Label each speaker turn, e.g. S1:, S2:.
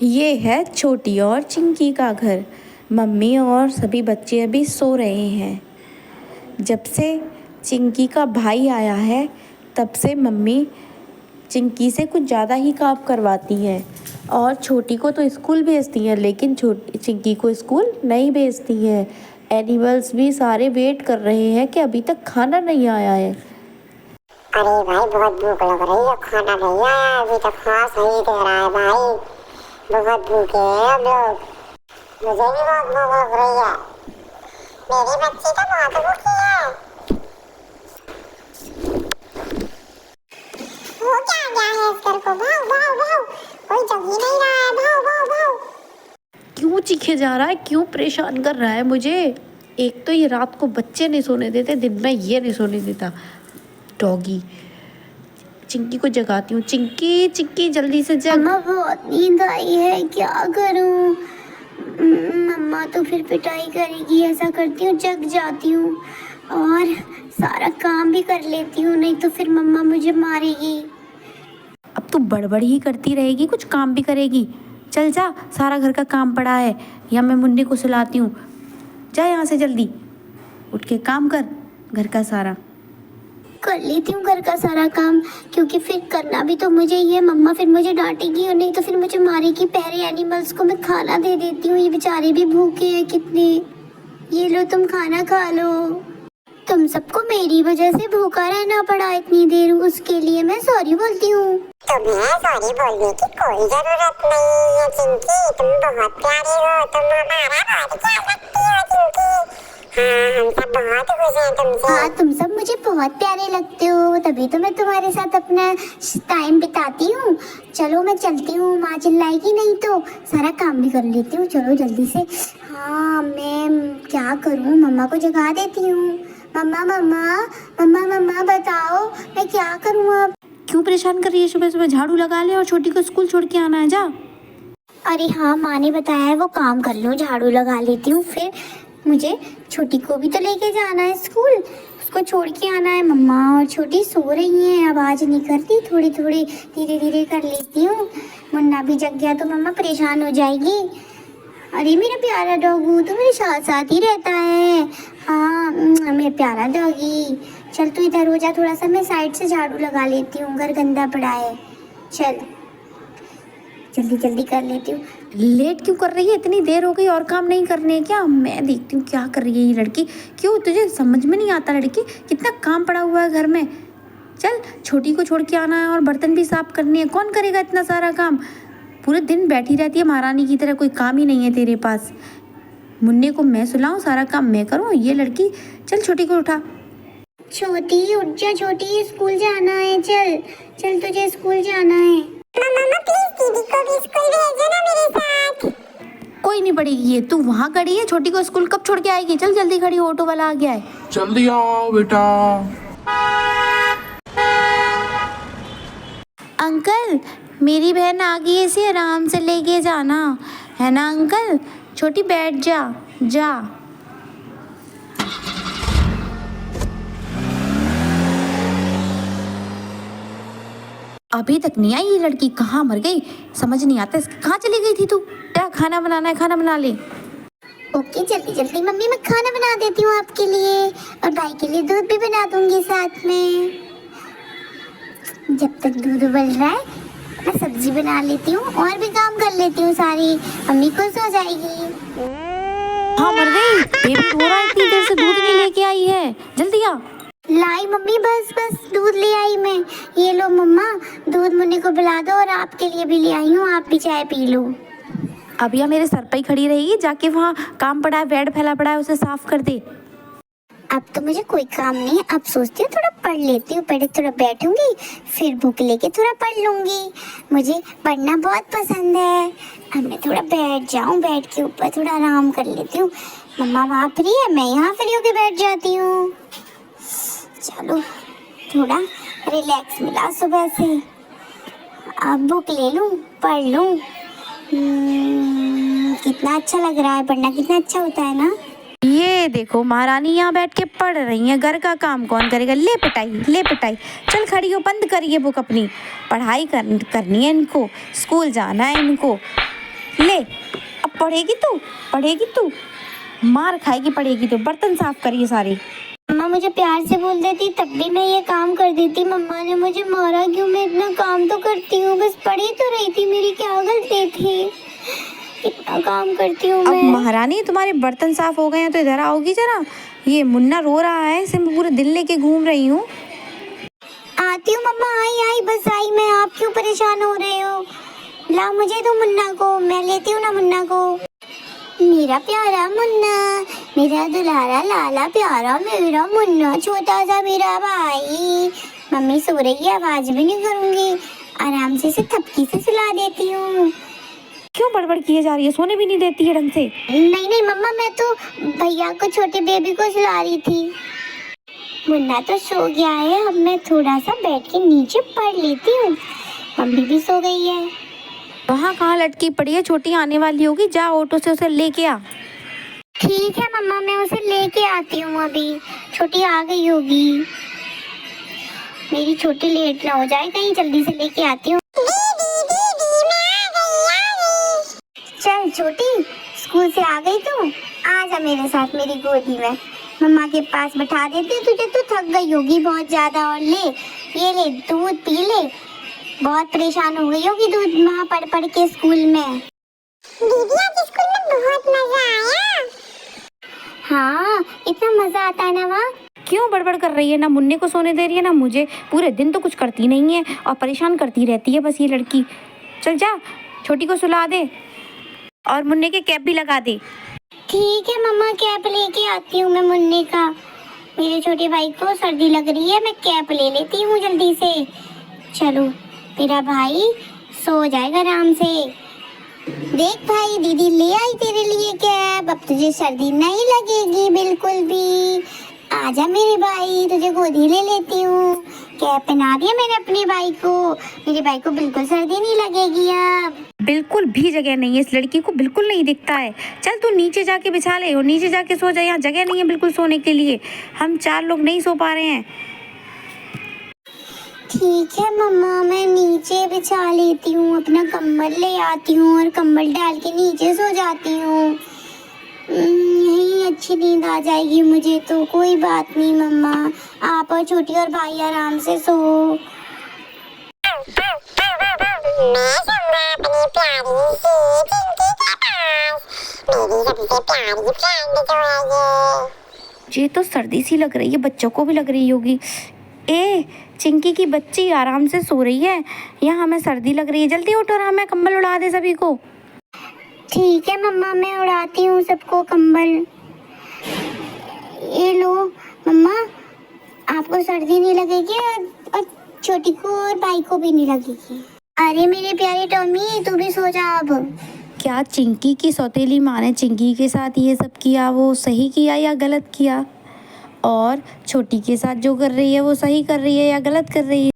S1: ये है छोटी और चिंकी का घर। मम्मी और सभी बच्चे अभी सो रहे हैं। जब से चिंकी का भाई आया है तब से मम्मी चिंकी से कुछ ज़्यादा ही काम करवाती हैं और छोटी को तो स्कूल भेजती हैं, लेकिन चिंकी को स्कूल नहीं भेजती हैं। एनिमल्स भी सारे वेट कर रहे हैं कि अभी तक खाना नहीं आया है।
S2: अरे भाई बहुत भूख लग रही है, खाना नहीं आया अभी तक। हाँ सही कह रहा है भाई, बहुत भूखे हैं हम लोग। मुझे भी बहुत भूख लग रही है, मेरी बच्ची तो बहुत भूखी है। वो क्या आ गया है इस घर को? भाव भाव भाव, कोई जग ही नहीं रहा है। भाव भाव भाव।
S1: क्यों चीखे जा रहा है, क्यों परेशान कर रहा है मुझे? एक तो ये रात को बच्चे नहीं सोने देते, दिन में ये नहीं सोने देता डॉगी। चिंकी को जगाती हूँ। चिंकी चिंकी जल्दी से जग।
S3: मम्मा बहुत नींद आई है, क्या करूँ? मम्मा तो फिर पिटाई करेगी। ऐसा करती हूँ जग जाती हूँ और सारा काम भी कर लेती हूँ, नहीं तो फिर मम्मा मुझे मारेगी।
S1: अब तू बड़बड़ ही करती रहेगी, कुछ काम भी करेगी? चल जा, सारा घर का काम पड़ा है, या मैं मुन्नी को सुलाती हूँ। जा यहाँ से जल्दी, उठ के काम कर घर का सारा।
S3: कर लेती हूँ घर का सारा काम, क्योंकि फिर करना भी तो मुझे ही है। मम्मा फिर मुझे डांटेगी और नहीं तो फिर मुझे मारेगी। पहले एनिमल्स को मैं खाना दे देती हूँ, ये बेचारे भी भूखे हैं कितने। ये लो तुम खाना खा लो। तुम सबको मेरी वजह से भूखा रहना पड़ा इतनी देर, उसके लिए मैं सॉरी बोलती हूँ।
S2: तुम्हें सॉरी बोलने की कोई जरूरत नहीं है चिंकी, तुम बहुत प्यारी हो, तुम हमारा बहुत ख्याल रखती हो चिंकी। हाँ हम सब बहुत खुश हैं तुमसे।
S3: हाँ तुम सब मुझे बहुत प्यारे लगते हो, तभी तो मैं तुम्हारे साथ अपना टाइम बिताती हूँ। चलो मैं चलती हूँ, माँ चिल्लाएगी नहीं तो। सारा काम भी कर लेती हूँ, चलो जल्दी से। हाँ मैं क्या करूँ, मम्मा को जगा देती हूँ। मम्मा मम्मा मम्मा मम्मा बताओ मैं क्या करूँ अब?
S1: क्यों परेशान कर रही है? सुबह सुबह झाड़ू लगा ले और छोटी को स्कूल छोड़ के आना है, जा।
S3: अरे हाँ माँ ने बताया है वो काम कर लो, झाड़ू लगा लेती हूँ। फिर मुझे छोटी को भी तो लेके जाना है स्कूल, उसको छोड़ के आना है। मम्मा और छोटी सो रही हैं, आवाज़ नहीं करती, थोड़ी थोड़ी धीरे धीरे कर लेती हूँ। मुन्ना भी जग गया तो मम्मा परेशान हो जाएगी। अरे मेरा प्यारा डॉगू तो मेरे साथ साथ ही रहता है। हाँ मेरा प्यारा डॉगी, चल तू इधर हो जा थोड़ा सा, मैं साइड से झाड़ू लगा लेती हूँ, घर गंदा पड़ा है। चल जल्दी जल्दी कर लेती हूँ।
S1: लेट क्यों कर रही है? इतनी देर हो गई और काम नहीं करने हैं क्या? मैं देखती हूँ क्या कर रही है ये लड़की। क्यों, तुझे समझ में नहीं आता लड़की? कितना काम पड़ा हुआ है घर में। चल, छोटी को छोड़ के आना है और बर्तन भी साफ करनी है। कौन करेगा इतना सारा काम? पूरे दिन बैठी रहती है महारानी की तरह, कोई काम ही नहीं है तेरे पास। मुन्ने को मैं सुलाऊं, सारा काम मैं करूं? ये लड़की। चल छोटी को उठा।
S3: छोटी उठ जा, छोटी स्कूल जाना है। चल चल तुझे स्कूल जाना है।
S2: मम्मा प्लीज दीदी को भी स्कूल भेजो ना मेरे साथ।
S1: कोई नहीं पड़ेगी, ये तू वहाँ खड़ी है, छोटी को स्कूल कब छोड़ के आएगी? चल जल्दी खड़ी हो, ऑटो वाला आ गया है।
S4: जल्दी आओ बेटा।
S1: अंकल मेरी बहन आ गई है, इसे आराम से लेके जाना है ना अंकल। छोटी बैठ जा जा। अभी तक नहीं आई ये लड़की, कहाँ मर गई समझ नहीं आता। कहाँ चली गई थी तू? क्या खाना बनाना है, खाना बना ले।
S3: ओके जल्दी जल्दी मम्मी, मैं खाना बना देती हूँ आपके लिए, और भाई के लिए दूध भी बना दूंगी साथ में। जब तक दूध उबल रहा है मैं सब्जी बना लेती हूँ और भी काम कर लेती हूँ सारी। मम्मी खुश हो जाएगी।
S1: हाँ मर गई, बेबी रो रहा है, इतनी देर से दूध नहीं लेके आई है, जल्दी आ।
S3: लाई मम्मी, बस बस दूध ले आई मैं। ये लो मम्मा, दूध मुन्नी को पिला दो, और आपके लिए भी ले आई हूँ, आप भी चाय पी लो।
S1: अब यह मेरे सर पे ही खड़ी रहेगी, जाके वहाँ काम पड़ा है, बेड फैला पड़ा है, उसे साफ कर दे।
S3: अब तो मुझे कोई काम नहीं है, अब सोचती हूँ थोड़ा पढ़ लेती हूँ। पहले थोड़ा बैठूंगी, फिर बुक लेके थोड़ा पढ़ लूंगी। मुझे पढ़ना बहुत पसंद है। अब मैं थोड़ा बैठ जाऊँ, बेड के ऊपर थोड़ा आराम कर लेती हूँ। मम्मा वहाँ फ्री है, मैं यहाँ फ्री होके बैठ जाती हूँ। चलो थोड़ा रिलैक्स मिला सुबह से। अब बुक ले लूँ, पढ़ लूँ। कितना अच्छा लग रहा है, पढ़ना कितना अच्छा होता है ना।
S1: ये देखो महारानी यहाँ बैठ के पढ़ रही है, घर का काम कौन करेगा? ले पिटाई ले पिटाई। चल खड़ी हो, बंद करिए बुक अपनी। पढ़ाई करनी है इनको, स्कूल जाना है इनको। ले, अब पढ़ेगी तू, मार खाएगी, पढ़ेगी तो बर्तन साफ करिए सारे।
S3: मम्मा मुझे प्यार से बोल देती तब भी मैं ये काम कर देती। मम्मा ने मुझे मारा क्यों? मैं इतना काम तो करती हूँ, बस पढ़ी तो रही थी, मेरी क्या गलती थी? इतना काम करती हूँ
S1: अब
S3: मैं।
S1: महारानी तुम्हारे बर्तन साफ हो गए हैं तो इधर आओगी जरा। ये मुन्ना रो रहा है, इसे मैं पूरे दिन लेके घूम रही हूँ।
S3: आती हूँ मम्मा, आई बस आई मैं। आप क्यों परेशान हो रहे हो? ला मुझे दो मुन्ना को, मैं लेती हूँ ना मुन्ना को। मेरा प्यारा मुन्ना, मेरा दुलारा लाला प्यारा मेरा मुन्ना, छोटा सा मेरा भाई। मम्मी सो रही है, आवाज भी नहीं करूँगी, आराम से इसे थपकी से सुला देती हूँ।
S1: क्यों बड़बड़ किए जा रही है? सोने भी नहीं देती है ढंग से।
S3: नहीं मम्मा, मैं तो भैया को, छोटे बेबी को सुला रही थी। मुन्ना तो सो गया है, अब मैं थोड़ा सा बैठ के नीचे पढ़ लेती हूँ। मम्मी भी सो गई है।
S1: वहाँ कहाँ लटकी पड़ी है? छोटी आने वाली होगी, जा ऑटो से उसे लेके आ।
S3: ठीक है मम्मा, मैं उसे लेके आती हूँ अभी। छोटी आ गई होगी, मेरी छोटी लेट ना हो जाए कहीं, जल्दी से लेके आती हूँ। चल छोटी, स्कूल से आ गई तू? आ जा मेरे साथ मेरी गोदी में, मम्मा के पास बैठा देती हूँ तुझे। तू थक गई होगी बहुत ज्यादा, और ले ये ले दूध पी ले, बहुत परेशान हो गई होगी दूध वहाँ पढ़ के स्कूल में।
S2: दीदी आज स्कूल में बहुत मजा आया।
S3: हाँ, इतना मजा आता है ना वहाँ।
S1: क्यों बड़बड़ कर रही है? ना मुन्ने को सोने दे रही है ना मुझे। पूरे दिन तो कुछ करती नहीं है और परेशान करती रहती है बस ये लड़की। चल जा, छोटी को सुला दे और मुन्ने के कैप भी लगा दे।
S3: ठीक है मम्मा, कैप लेके आती हूँ मैं मुन्ने का। मेरे छोटे भाई को सर्दी लग रही है, मैं कैप ले लेती हूँ जल्दी से। चलो, मेरा भाई सो जाएगा आराम से। देख भाई, दीदी ले आई तेरे लिए कैप, अब तुझे सर्दी नहीं लगेगी बिल्कुल भी। आजा मेरे भाई, तुझे गोदी ले लेती हूँ। कैप पहना दिया मैंने अपने भाई को, मेरे भाई को बिल्कुल सर्दी नहीं लगेगी अब।
S1: बिल्कुल भी जगह नहीं है, इस लड़की को बिल्कुल नहीं दिखता है। चल तू नीचे जाके बिछा ले और नीचे जाके सो जा, यहाँ जगह नहीं है बिल्कुल सोने के लिए। हम 4 लोग नहीं सो पा रहे हैं।
S3: ठीक है मम्मा, मैं नीचे बिछा लेती हूँ, अपना कंबल ले आती हूँ और कंबल डाल के नीचे सो जाती हूँ। यही अच्छी नींद आ जाएगी मुझे तो। कोई बात नहीं मम्मा, आप और छोटी और भाई आराम से सो।
S2: मैं जाऊंगा अपनी प्यारी सी चिंकी के पास। मेरी सबसे प्यारी फ्रेंड जो है
S1: ये तो सर्दी सी लग रही है, बच्चों को भी लग रही होगी। ए चिंकी की बच्ची आराम से सो रही है, यहाँ हमें सर्दी लग रही है। जल्दी उठो और हमें कंबल उड़ा दे सभी को।
S3: ठीक है मम्मा, मैं उड़ाती हूँ सबको कंबल। ये लो मम्मा, आपको सर्दी नहीं लगेगी और छोटी को और भाई को भी नहीं लगेगी। अरे मेरे प्यारे टॉमी, तू भी सो जा अब।
S1: क्या चिंकी की सौतेली माँ ने चिंकी के साथ ये सब किया, वो सही किया या गलत किया? और छोटी के साथ जो कर रही है वो सही कर रही है या गलत कर रही है?